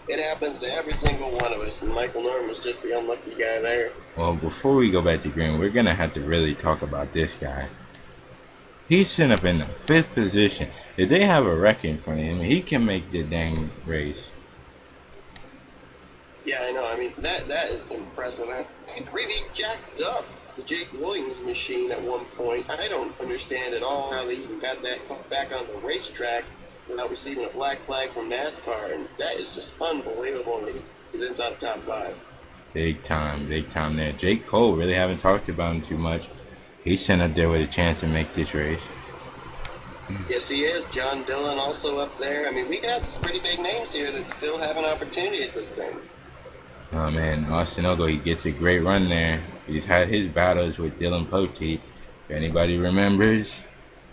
it happens to every single one of us, and Michael Norman was just the unlucky guy there. Well, before we go back to green, we're gonna have to really talk about this guy. He's sitting up in the 5th position. If they have a wreck in front of him, he can make the dang race. Yeah, I know. I mean, that is impressive. He really jacked up the Jake Williams machine at one point. I don't understand at all how they even got that back on the racetrack without receiving a black flag from NASCAR, and that is just unbelievable. He's inside the top 5. Big time there. Jake Cole, really haven't talked about him too much. He's sitting up there with a chance to make this race. Yes, he is. John Dillon also up there. I mean, we got some pretty big names here that still have an opportunity at this thing. Oh man, Austin Ogle, he gets a great run there. He's had his battles with Dylan Poteet. If anybody remembers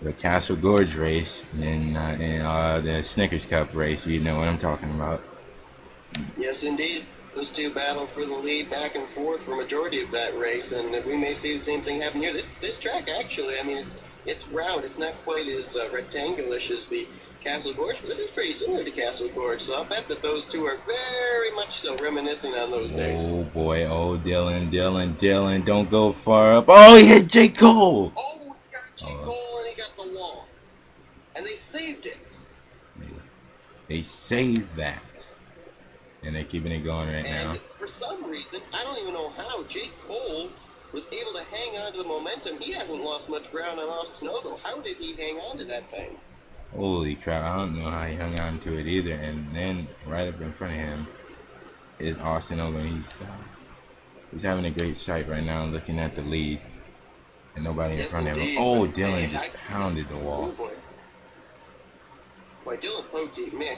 the Castle Gorge race and the Snickers Cup race, you know what I'm talking about. Yes, indeed. Those two battled for the lead back and forth for a majority of that race, and we may see the same thing happen here. This track, actually, I mean, it's round. It's not quite as rectangular-ish as the Castle Gorge, but this is pretty similar to Castle Gorge, so I'll bet that those two are very much so reminiscent on those days. Oh boy, oh Dylan, don't go far up. Oh, he hit J. Cole! Oh, he got J. Cole and he got the wall. And they saved it. They saved that. And they're keeping it going right now. And for some reason, I don't even know how, J. Cole was able to hang on to the momentum. He hasn't lost much ground on Austin Ogle. How did he hang on to that thing? Holy crap, I don't know how he hung on to it either. And then right up in front of him is Austin Ogle. He's having a great sight right now looking at the lead. And nobody in front of him. Oh, Dylan just pounded the wall. Oh boy, Dylan Poteet, man,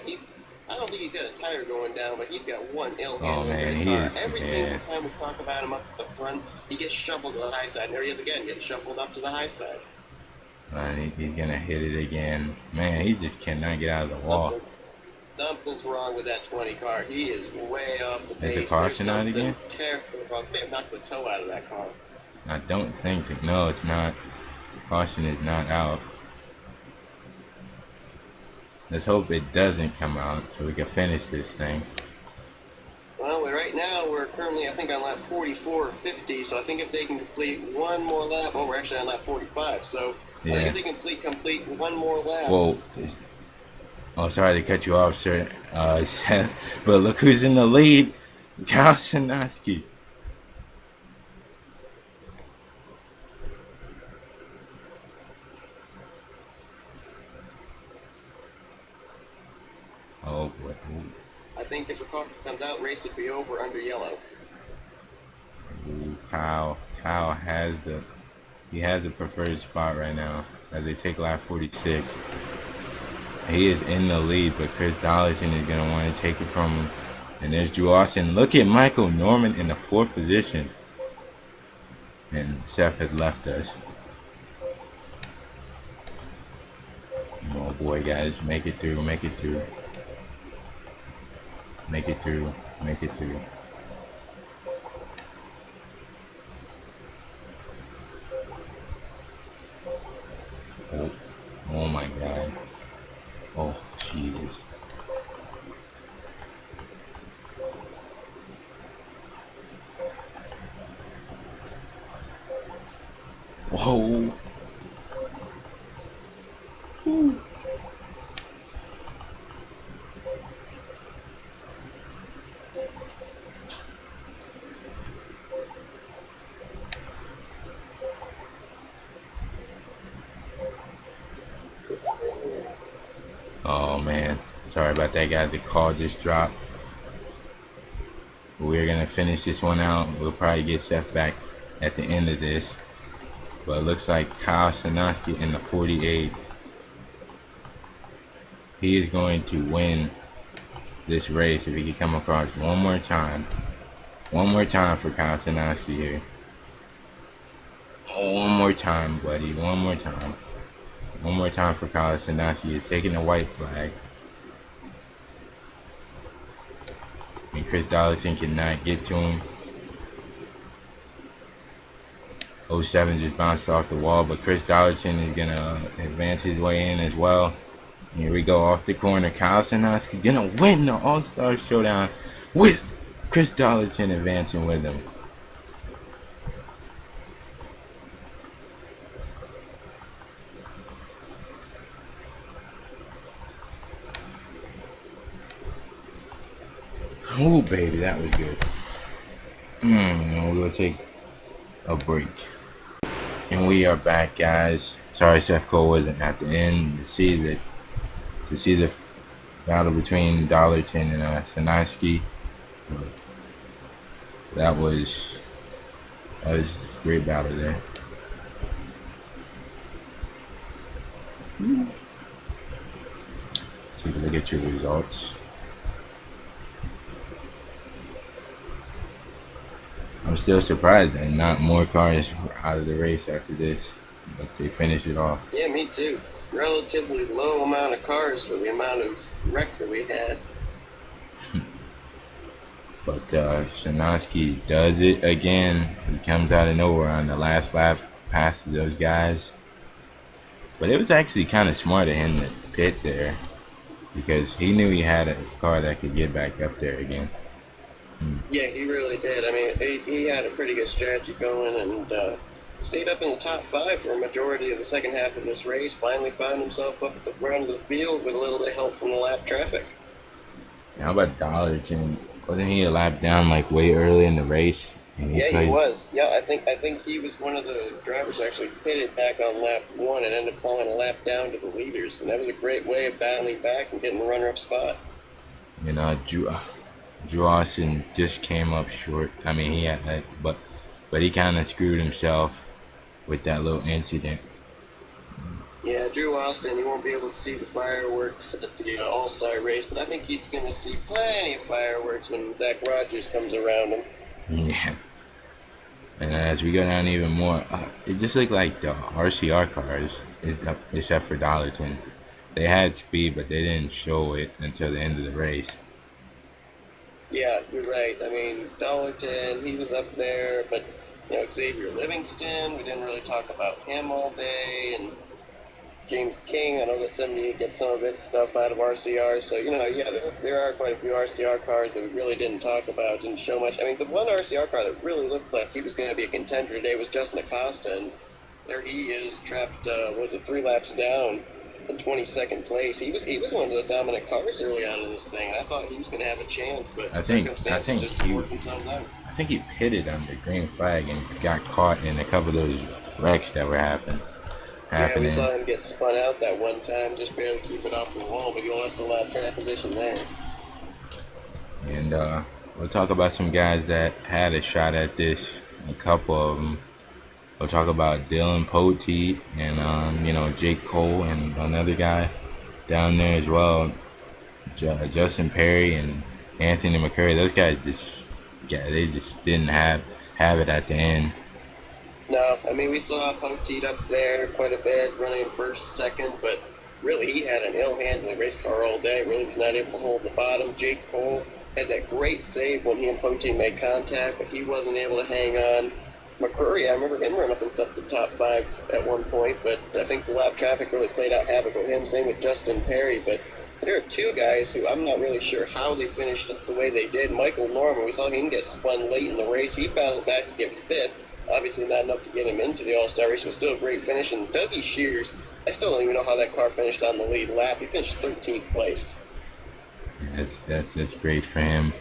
I don't think he's got a tire going down, but he's got one ill hand over his car. Every single time we talk about him up at the front, he gets shuffled to the high side. And there he is again, getting shuffled up to the high side. And he's going to hit it again. Man, he just cannot get out of the wall. Something's wrong with that 20 car. He is way off the pace. Is the caution out again? Terrible wrong. May have knocked the toe out of that car. I don't think that. No, it's not. The caution is not out. Let's hope it doesn't come out so we can finish this thing. Well, right now we're currently, I think, on lap 44 or 50, so I think if they can complete one more lap, well, we're actually on lap 45, so yeah. I think if they can complete one more lap. Whoa. Oh, sorry to cut you off, sir. Seth, but look who's in the lead. Kyle Sinoski. Oh, boy. I think if the car comes out, race would be over under yellow. Ooh, Kyle has the preferred spot right now as they take lap 46. He is in the lead, but Chris Dollarton is going to want to take it from him. And there's Drew Austin. Look at Michael Norman in the 4th position. And Seth has left us. Oh boy, guys, make it through. Make it through. Oh my God. Oh, Jesus. Whoa. Woo. Oh man, sorry about that, guys. The call just dropped. We're gonna finish this one out. We'll probably get Seth back at the end of this. But it looks like Kyle Sinoski in the 48. He is going to win this race if he can come across one more time. One more time for Kyle Sinoski here. Oh, one more time, buddy. One more time. One more time for Kalasanowski. He's taking the white flag. And Chris Darlington cannot get to him. 07 just bounced off the wall, but Chris Darlington is going to advance his way in as well. Here we go off the corner. Kalasanowski going to win the All-Star Showdown with Chris Darlington advancing with him. Oh, baby, that was good. We're going to take a break. And we are back, guys. Sorry Seth Cole wasn't at the end to see the battle between Darlington and Sanowski. That was a great battle there. Take a look at your results. I'm still surprised that not more cars were out of the race after this, but they finished it off. Yeah, me too. Relatively low amount of cars for the amount of wrecks that we had. But Sanowski does it again. He comes out of nowhere on the last lap, passes those guys. But it was actually kind of smart of him to pit there, because he knew he had a car that could get back up there again. Yeah, he really did. I mean, he had a pretty good strategy going and stayed up in the top 5 for a majority of the second half of this race. Finally found himself up at the front of the field with a little bit of help from the lap traffic. How about Darlington? Wasn't he a lap down like way early in the race? And He was. Yeah, I think he was one of the drivers who actually pitted back on lap 1 and ended up falling a lap down to the leaders. And that was a great way of battling back and getting the runner-up spot. You know, Drew Austin just came up short. I mean, he had, but he kind of screwed himself with that little incident. Yeah, Drew Austin, he won't be able to see the fireworks at the All-Star race, but I think he's going to see plenty of fireworks when Zach Rogers comes around him. Yeah. And as we go down even more, it just looked like the RCR cars, except for Darlington. They had speed, but they didn't show it until the end of the race. Yeah, you're right. I mean, Darlington, he was up there, but, Xavier Livingston, we didn't really talk about him all day, and James King, I know that somebody gets some of its stuff out of RCR, so, there are quite a few RCR cars that we really didn't talk about, didn't show much. I mean, the one RCR car that really looked like he was going to be a contender today was Justin Acosta, and there he is, trapped, 3 laps down in 22nd place. He was one of the dominant cars early on in this thing, and I thought he was going to have a chance, but I think he pitted under green flag and got caught in a couple of those wrecks that were happening. Yeah, we saw him get spun out that one time, just barely keep it off the wall, but he lost a lap track position there. And we'll talk about some guys that had a shot at this, a couple of them. We'll talk about Dylan Poteet and, Jake Cole and another guy down there as well. Justin Perry and Anthony McCurry. Those guys they just didn't have it at the end. No, I mean, we saw Poteet up there quite a bit, running in first, second, but really he had an ill-handling race car all day. Really was not able to hold the bottom. Jake Cole had that great save when he and Poteet made contact, but he wasn't able to hang on. McCurry, I remember him running up into the top 5 at one point, but I think the lap traffic really played out havoc with him. Same with Justin Perry, but there are 2 guys who I'm not really sure how they finished the way they did. Michael Norman, we saw him get spun late in the race. He battled back to get 5th. Obviously not enough to get him into the All-Star race, but still a great finish. And Dougie Shears, I still don't even know how that car finished on the lead lap. He finished 13th place. That's great for him.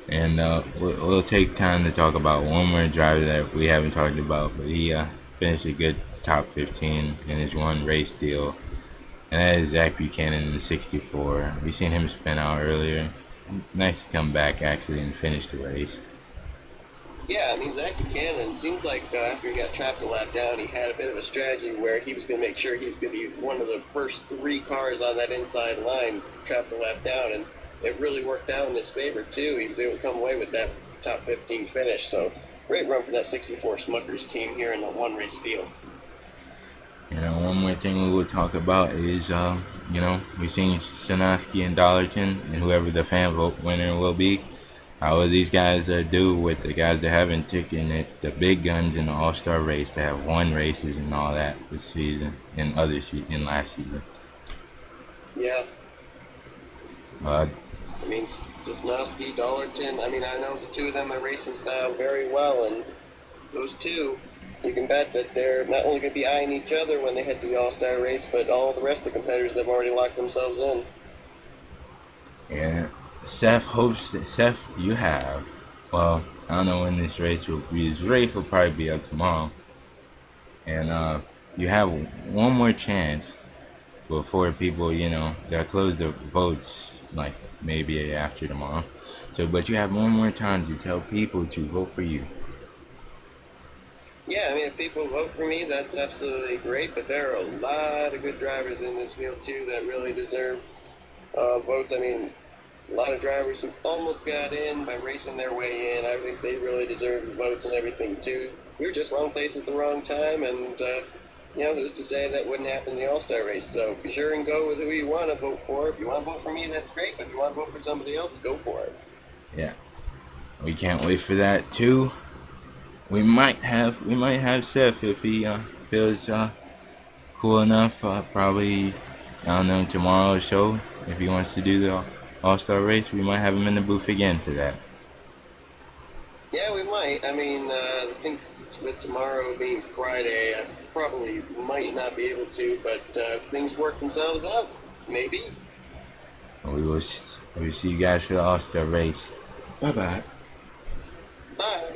And we'll take time to talk about one more driver that we haven't talked about, but he finished a good top 15 in his one race deal, and that is Zach Buchanan in the 64. We seen him spin out earlier. Nice to come back actually and finish the race. Yeah, I mean, Zach Buchanan seemed like after he got trapped a lap down, he had a bit of a strategy where he was going to make sure he was going to be one of the first 3 cars on that inside line trapped a lap down, and it really worked out in his favor, too. He was able to come away with that top 15 finish, so great run for that 64 Smuckers team here in the one race deal. One one more thing we will talk about is, we're seeing Shinosky and Dollarton and whoever the fan vote winner will be. How will these guys do with the guys that haven't taken it, the big guns in the All-Star race that have won races and all that this season and in last season? Yeah. Uh, I mean, Sosnowski, Dollarton, I mean, I know the two of them are racing style very well, and those two, you can bet that they're not only going to be eyeing each other when they head to the All-Star race, but all the rest of the competitors that have already locked themselves in. Yeah. Seth, you have, well, I don't know when this race will be. This race will probably be up tomorrow. And you have one more chance before people, they'll close the votes, like, maybe after tomorrow. But you have one more time to tell people to vote for you. Yeah, I mean, if people vote for me, that's absolutely great, but there are a lot of good drivers in this field, too, that really deserve votes. I mean, a lot of drivers who almost got in by racing their way in. I think they really deserve votes and everything, too. We were just wrong place at the wrong time, and, who's to say that wouldn't happen in the All-Star race? So be sure and go with who you want to vote for. If you want to vote for me, that's great, but if you want to vote for somebody else, go for it. Yeah. We can't wait for that, too. We might have Seth if he feels cool enough. Probably, I don't know, tomorrow's show, if he wants to do the All-Star race, we might have him in the booth again for that. Yeah, we might. I mean, I think with tomorrow being Friday, I probably might not be able to, but if things work themselves out, maybe. We will see you guys for the All-Star race. Bye-bye. Bye.